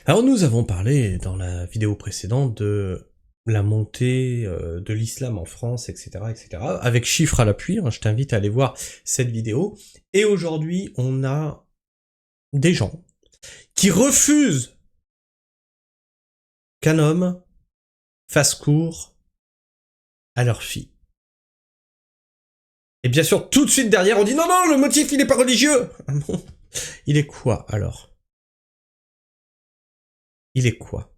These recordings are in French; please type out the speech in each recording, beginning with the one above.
Alors nous avons parlé dans la vidéo précédente de la montée de l'islam en France, etc., etc., avec chiffres à l'appui, hein, je t'invite à aller voir cette vidéo. Et aujourd'hui, on a des gens qui refusent qu'un homme fasse cours à leur fille. Et bien sûr, tout de suite derrière, on dit non, non, le motif, il est pas religieux. Ah bon ? Il est quoi, alors ? Il est quoi ?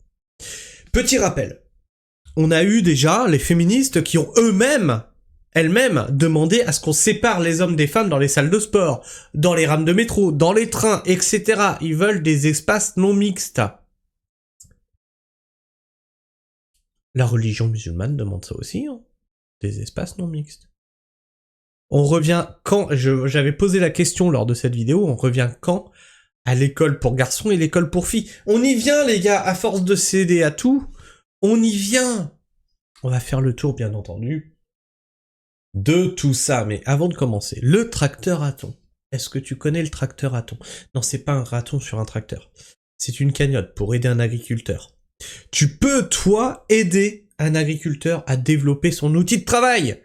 Petit rappel. On a eu déjà les féministes qui ont elles-mêmes, demandé à ce qu'on sépare les hommes des femmes dans les salles de sport, dans les rames de métro, dans les trains, etc. Ils veulent des espaces non mixtes. La religion musulmane demande ça aussi, hein, des espaces non mixtes. On revient quand, j'avais posé la question lors de cette vidéo, on revient quand à l'école pour garçons et l'école pour filles. On y vient les gars, à force de céder à tout, on y vient. On va faire le tour bien entendu de tout ça, mais avant de commencer, le tracteur à thon. Est-ce que tu connais le tracteur à thon ? Non, c'est pas un raton sur un tracteur. C'est une cagnotte pour aider un agriculteur. Tu peux, toi, aider un agriculteur à développer son outil de travail.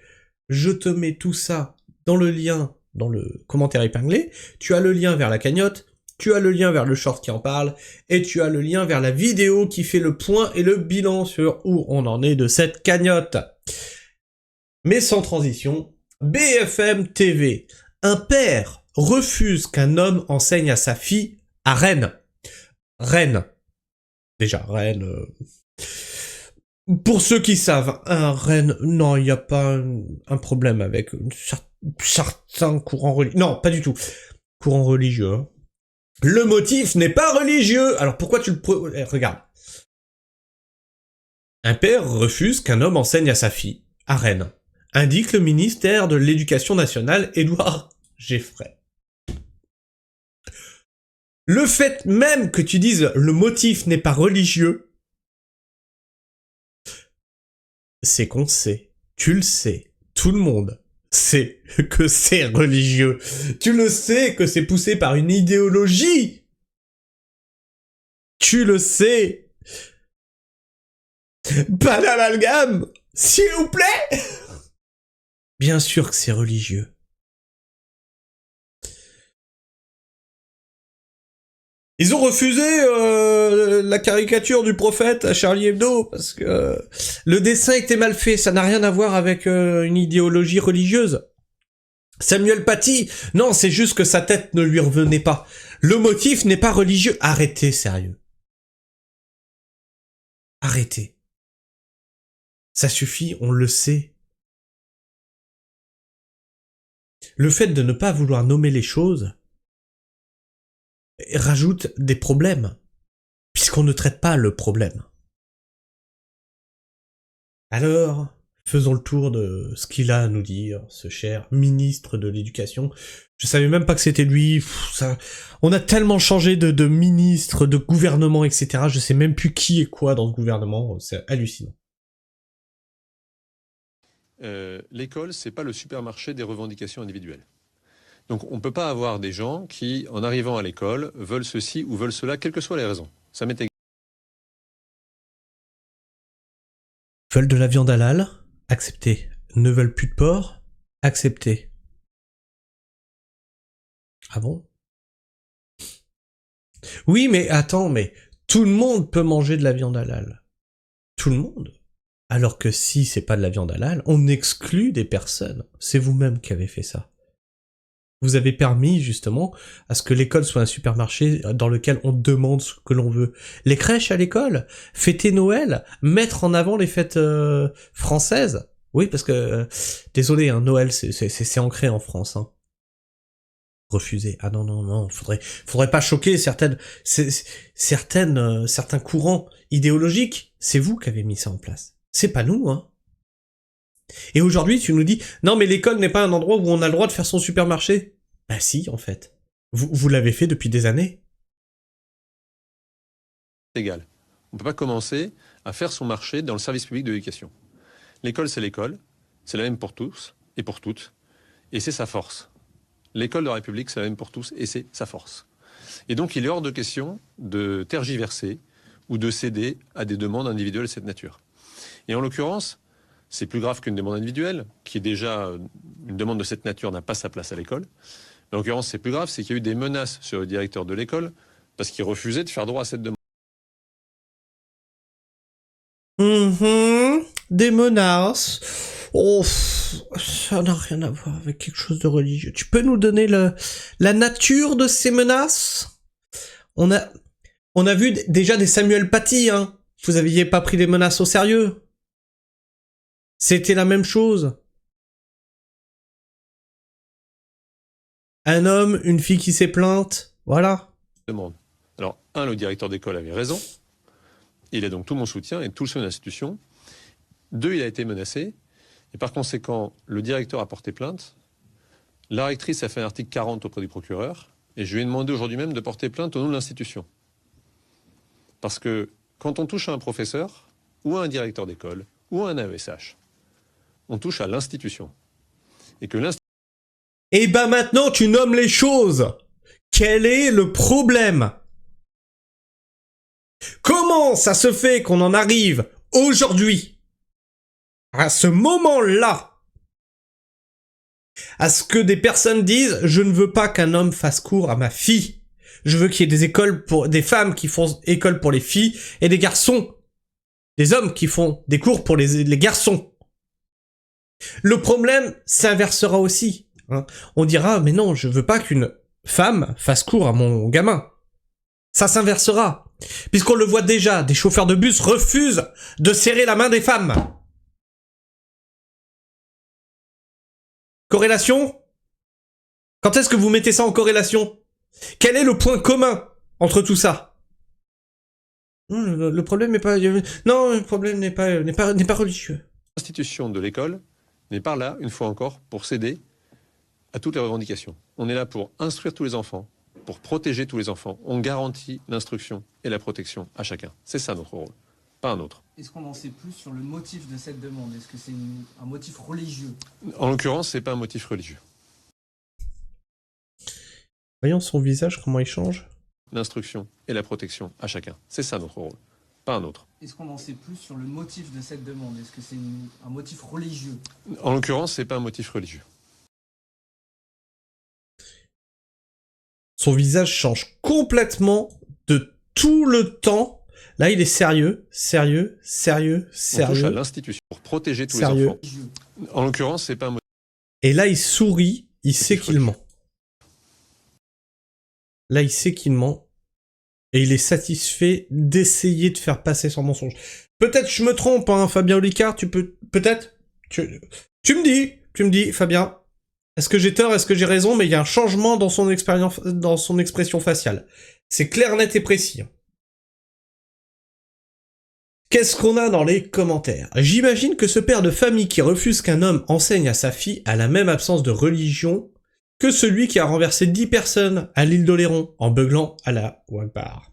Je te mets tout ça dans le lien, dans le commentaire épinglé. Tu as le lien vers la cagnotte, tu as le lien vers le short qui en parle, et tu as le lien vers la vidéo qui fait le point et le bilan sur où on en est de cette cagnotte. Mais sans transition, BFM TV. Un père refuse qu'un homme enseigne à sa fille à Rennes. Rennes. Déjà, Rennes... Pour ceux qui savent, un Rennes, non, il n'y a pas un problème avec certains courants religieux. Non, pas du tout. Courant religieux. Hein. Le motif n'est pas religieux. Alors pourquoi tu le... regarde. Un père refuse qu'un homme enseigne à sa fille à Rennes, indique le ministère de l'Éducation nationale, Édouard Geffray. Le fait même que tu dises le motif n'est pas religieux, c'est qu'on sait, tu le sais, tout le monde sait que c'est religieux. Tu le sais que c'est poussé par une idéologie. Tu le sais. Pas d'amalgame, s'il vous plaît. Bien sûr que c'est religieux. Ils ont refusé la caricature du prophète à Charlie Hebdo parce que le dessin était mal fait, ça n'a rien à voir avec une idéologie religieuse. Samuel Paty, non, c'est juste que sa tête ne lui revenait pas. Le motif n'est pas religieux. Arrêtez, sérieux. Arrêtez. Ça suffit, on le sait. Le fait de ne pas vouloir nommer les choses rajoute des problèmes, puisqu'on ne traite pas le problème. Alors, faisons le tour de ce qu'il a à nous dire, ce cher ministre de l'Éducation. Je savais même pas que c'était lui. On a tellement changé de ministre, de gouvernement, etc. Je sais même plus qui est quoi dans ce gouvernement. C'est hallucinant. L'école, c'est pas le supermarché des revendications individuelles. Donc on ne peut pas avoir des gens qui, en arrivant à l'école, veulent ceci ou veulent cela, quelles que soient les raisons. Ça m'est égal. Veulent de la viande halal ? Accepté. Ne veulent plus de porc ? Accepté. Ah bon ? Oui, mais attends, mais tout le monde peut manger de la viande halal. Tout le monde. Alors que si c'est pas de la viande halal, on exclut des personnes. C'est vous-même qui avez fait ça. Vous avez permis, justement, à ce que l'école soit un supermarché dans lequel on demande ce que l'on veut. Les crèches à l'école, fêter Noël, mettre en avant les fêtes françaises. Oui, parce que, désolé, hein, Noël, c'est ancré en France. Hein. Refusé. Ah non, non, non, faudrait pas choquer certains courants idéologiques. C'est vous qui avez mis ça en place. C'est pas nous, hein. Et aujourd'hui, tu nous dis, non mais l'école n'est pas un endroit où on a le droit de faire son supermarché. Bah si, en fait. Vous l'avez fait depuis des années. Égal. On ne peut pas commencer à faire son marché dans le service public de l'éducation. L'école, c'est la même pour tous et pour toutes, et c'est sa force. L'école de la République, c'est la même pour tous, et c'est sa force. Et donc, il est hors de question de tergiverser ou de céder à des demandes individuelles de cette nature. Et en l'occurrence, c'est plus grave qu'une demande individuelle, qui est déjà une demande de cette nature n'a pas sa place à l'école. En l'occurrence, c'est plus grave, c'est qu'il y a eu des menaces sur le directeur de l'école parce qu'il refusait de faire droit à cette demande. Des menaces. Oh, ça n'a rien à voir avec quelque chose de religieux. Tu peux nous donner la nature de ces menaces? On a vu déjà des Samuel Paty, hein. Vous aviez pas pris les menaces au sérieux. C'était la même chose. Un homme, une fille qui s'est plainte, voilà. Demande. Alors, le directeur d'école avait raison. Il a donc tout mon soutien et tout le soutien de l'institution. 2, il a été menacé. Et par conséquent, le directeur a porté plainte. La rectrice a fait un article 40 auprès du procureur. Et je lui ai demandé aujourd'hui même de porter plainte au nom de l'institution. Parce que quand on touche à un professeur, ou à un directeur d'école, ou à un AESH, on touche à l'institution. Et que l'institution... Et ben maintenant, tu nommes les choses. Quel est le problème? Comment ça se fait qu'on en arrive aujourd'hui, à ce moment-là, à ce que des personnes disent « Je ne veux pas qu'un homme fasse cours à ma fille. Je veux qu'il y ait des écoles pour des femmes qui font école pour les filles et des garçons. Des hommes qui font des cours pour les garçons. » Le problème s'inversera aussi. Hein. On dira « Mais non, je veux pas qu'une femme fasse cours à mon gamin. » Ça s'inversera. Puisqu'on le voit déjà, des chauffeurs de bus refusent de serrer la main des femmes. Corrélation? Quand est-ce que vous mettez ça en corrélation? Quel est le point commun entre tout ça? Le problème n'est pas... Non, le problème n'est pas religieux. L'institution de l'école n'est pas là, une fois encore, pour céder à toutes les revendications. On est là pour instruire tous les enfants, pour protéger tous les enfants. On garantit l'instruction et la protection à chacun. C'est ça notre rôle, pas un autre. Est-ce qu'on en sait plus sur le motif de cette demande? Est-ce que c'est un motif religieux? En l'occurrence, c'est pas un motif religieux. Voyons son visage, comment il change. L'instruction et la protection à chacun. C'est ça notre rôle, pas un autre. Est-ce qu'on en sait plus sur le motif de cette demande? Est-ce que c'est un motif religieux? En l'occurrence, c'est pas un motif religieux. Son visage change complètement de tout le temps. Là, il est sérieux. On touche à l'institution pour protéger tous les enfants. En l'occurrence, c'est pas un motif. Et là, il sourit, il sait qu'il ment. Là, il sait qu'il ment. Et il est satisfait d'essayer de faire passer son mensonge. Peut-être je me trompe, hein, Fabien Olicard, tu peux... Peut-être tu me dis, Fabien, est-ce que j'ai tort, est-ce que j'ai raison, mais il y a un changement dans son expression faciale. C'est clair, net et précis. Qu'est-ce qu'on a dans les commentaires? J'imagine que ce père de famille qui refuse qu'un homme enseigne à sa fille a la même absence de religion que celui qui a renversé 10 personnes à l'île d'Oléron en beuglant à la Wagbar.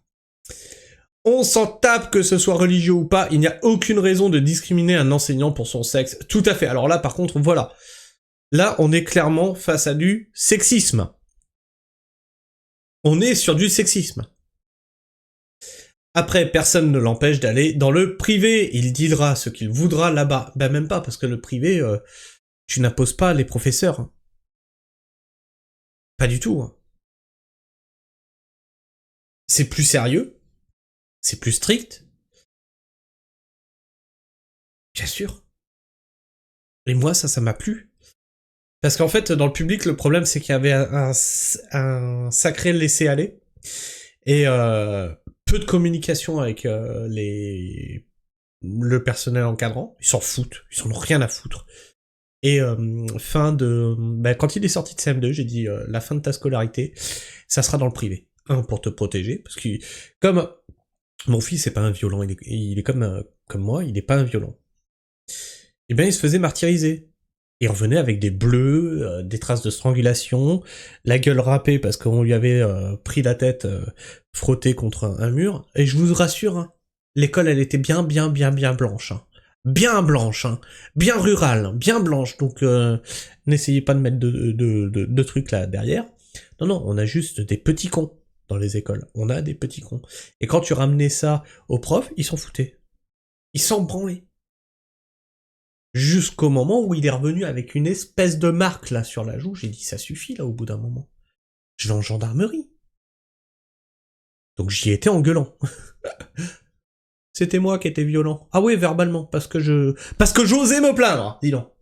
On s'en tape que ce soit religieux ou pas, il n'y a aucune raison de discriminer un enseignant pour son sexe. Tout à fait. Alors là, par contre, voilà. Là, on est clairement face à du sexisme. On est sur du sexisme. Après, personne ne l'empêche d'aller dans le privé. Il dira ce qu'il voudra là-bas. Ben même pas, parce que le privé, tu n'imposes pas les professeurs. Pas du tout. C'est plus sérieux. C'est plus strict. Bien sûr. Et moi, ça m'a plu. Parce qu'en fait, dans le public, le problème, c'est qu'il y avait un sacré laisser-aller. Et peu de communication avec le personnel encadrant. Ils s'en foutent. Ils en ont rien à foutre. Et quand il est sorti de CM2, j'ai dit la fin de ta scolarité, ça sera dans le privé. Pour te protéger, parce que comme mon fils c'est pas un violent, il est comme moi, il est pas un violent. Et ben il se faisait martyriser. Il revenait avec des bleus, des traces de strangulation, la gueule râpée parce qu'on lui avait pris la tête frottée contre un mur. Et je vous rassure, hein, l'école elle était bien blanche. Hein. Bien blanche, hein, bien rurale, bien blanche, donc n'essayez pas de mettre de trucs là derrière. Non, on a juste des petits cons. dans les écoles. On a des petits cons. Et quand tu ramenais ça aux profs, ils s'en foutaient. Ils s'en branlaient. Jusqu'au moment où il est revenu avec une espèce de marque là sur la joue, j'ai dit ça suffit là au bout d'un moment. Je vais en gendarmerie. Donc j'y étais en gueulant. C'était moi qui étais violent. Ah oui, verbalement, parce que j'osais me plaindre, dis donc.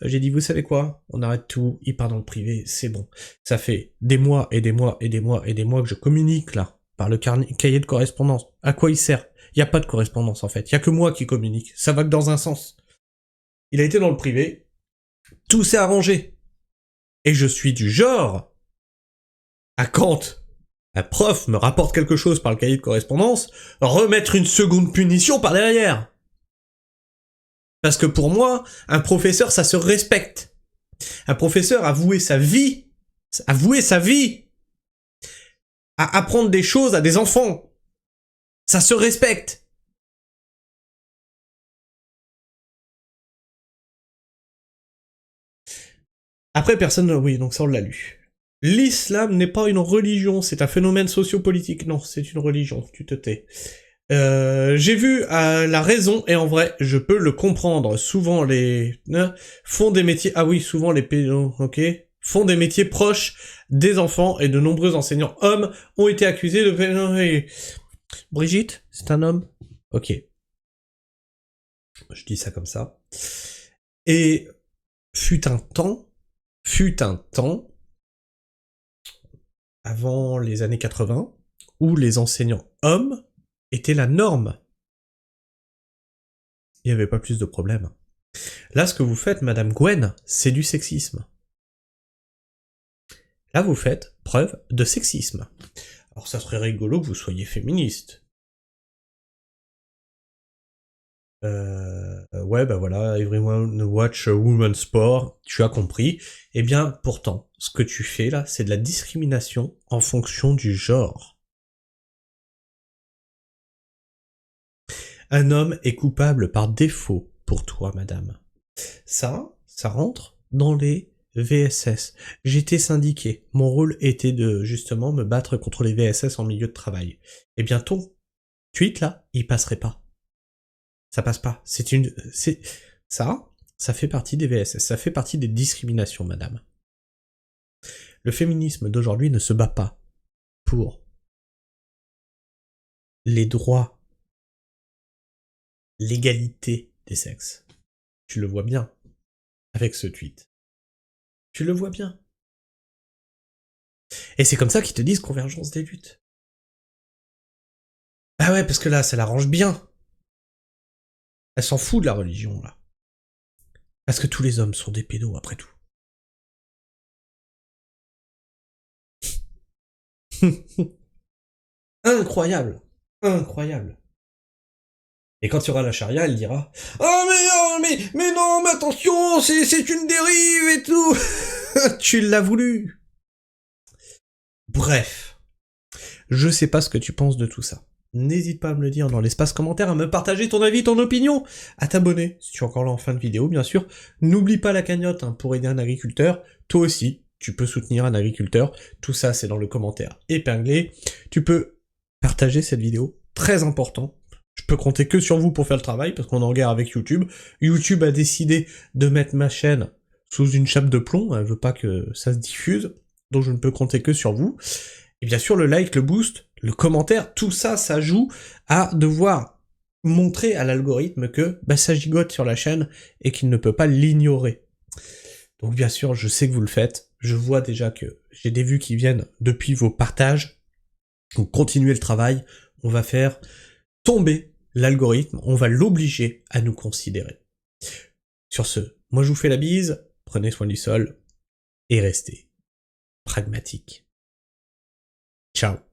J'ai dit, vous savez quoi? On arrête tout, il part dans le privé, c'est bon. Ça fait des mois et des mois et des mois et des mois que je communique là, par le cahier de correspondance. À quoi il sert? Il y a pas de correspondance en fait, il y a que moi qui communique. Ça va que dans un sens. Il a été dans le privé, tout s'est arrangé. Et je suis du genre, à quand un prof me rapporte quelque chose par le cahier de correspondance, remettre une seconde punition par derrière. Parce que pour moi, un professeur, ça se respecte. Un professeur a voué sa vie à apprendre des choses à des enfants. Ça se respecte. Après, personne... Oui, donc ça, on l'a lu. L'islam n'est pas une religion, c'est un phénomène sociopolitique. Non, c'est une religion, tu te tais. J'ai vu la raison, et en vrai, je peux le comprendre. Souvent, les... font des métiers... Ah oui, souvent, les pédos, ok, font des métiers proches des enfants, et de nombreux enseignants hommes ont été accusés de... Brigitte, c'est un homme? Ok. Je dis ça comme ça. Et fut un temps, avant les années 80, où les enseignants hommes étaient la norme. Il n'y avait pas plus de problème. Là, ce que vous faites, Madame Gwen, c'est du sexisme. Là, vous faites preuve de sexisme. Alors, ça serait rigolo que vous soyez féministe. Ouais, bah voilà, everyone watch a woman's sport, tu as compris. Eh bien, pourtant, ce que tu fais là, c'est de la discrimination en fonction du genre. Un homme est coupable par défaut pour toi, madame. Ça rentre dans les VSS. J'étais syndiqué. Mon rôle était de, justement, me battre contre les VSS en milieu de travail. Eh bien, ton tweet là, il passerait pas. Ça passe pas. Ça fait partie des VSS. Ça fait partie des discriminations, madame. Le féminisme d'aujourd'hui ne se bat pas pour les droits, l'égalité des sexes. Tu le vois bien avec ce tweet. Tu le vois bien. Et c'est comme ça qu'ils te disent convergence des luttes. Bah ouais, parce que là, ça l'arrange bien. Elle s'en fout de la religion, là. Parce que tous les hommes sont des pédos, après tout. Incroyable. Incroyable. Et quand il y aura la charia, elle dira « Oh mais non, mais attention, c'est une dérive et tout !» Tu l'as voulu. Bref. Je sais pas ce que tu penses de tout ça. N'hésite pas à me le dire dans l'espace commentaire, à me partager ton avis, ton opinion, à t'abonner, si tu es encore là en fin de vidéo, bien sûr. N'oublie pas la cagnotte pour aider un agriculteur. Toi aussi, tu peux soutenir un agriculteur. Tout ça, c'est dans le commentaire épinglé. Tu peux partager cette vidéo, très important. Je peux compter que sur vous pour faire le travail, parce qu'on est en guerre avec YouTube. YouTube a décidé de mettre ma chaîne sous une chape de plomb, elle veut pas que ça se diffuse, donc je ne peux compter que sur vous. Et bien sûr, le like, le boost, le commentaire, tout ça, ça joue à devoir montrer à l'algorithme que ça gigote sur la chaîne et qu'il ne peut pas l'ignorer. Donc bien sûr, je sais que vous le faites, je vois déjà que j'ai des vues qui viennent depuis vos partages. Donc continuez le travail, on va faire tomber l'algorithme, on va l'obliger à nous considérer. Sur ce, moi je vous fais la bise, prenez soin du sol, et restez pragmatique. Ciao.